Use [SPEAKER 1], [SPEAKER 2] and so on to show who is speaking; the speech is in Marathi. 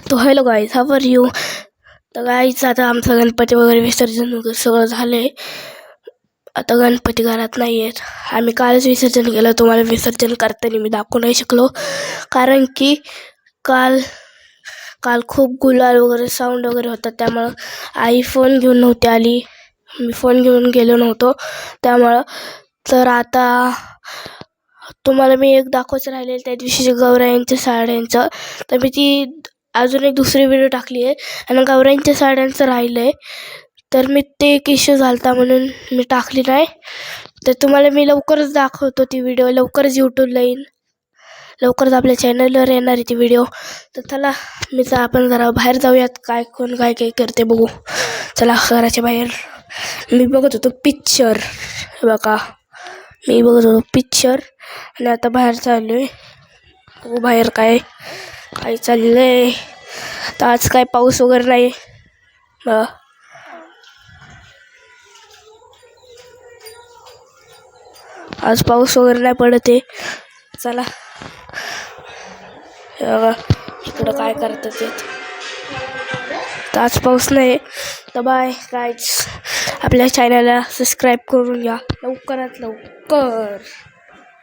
[SPEAKER 1] तो hello guys, how are you. तर गाईज आता आमचं गणपती वगैरे विसर्जन वगैरे सगळं झालंय. आता गणपती घरात नाही आहेत. आम्ही कालच विसर्जन केलं. तुम्हाला विसर्जन करताना मी दाखवू नाही शकलो, कारण की काल खूप गुलाल वगैरे साऊंड वगैरे होता. त्यामुळं आई फोन घेऊन नव्हती आली, मी फोन घेऊन गेलो नव्हतो त्यामुळं. तर आता तुम्हाला मी एक दाखवायचं राहिले त्या दिवशीच्या गौराईंच्या साड्यांचं. तर मी ती अजून एक दुसरी व्हिडिओ टाकली आहे आणि गौराईंच्या साड्यांचं राहिलं आहे. तर मी ते एक इश्यू झाला म्हणून मी टाकली नाही. तर तुम्हाला मी लवकरच दाखवतो ती व्हिडिओ. लवकरच यूट्यूबला येईल, लवकरच आपल्या चॅनलवर येणार आहे ती व्हिडिओ. तर चला आपण जरा बाहेर जाऊयात. कोण काय करते बघू. चला घराच्या बाहेर. मी बघत होतो पिक्चर, बघा मी बघत होतो पिक्चर आणि आता बाहेर चाललो आहे. बघू बाहेर काय चाललं आहे. तर आज काय पाऊस वगैरे नाही. आज पाऊस वगैरे नाही पडत आहे. चला इकडं काय करतात ते. तर आज पाऊस नाही. तर बाय गाईज, आपल्या चॅनलला सबस्क्राईब करून घ्या लवकरात लवकर.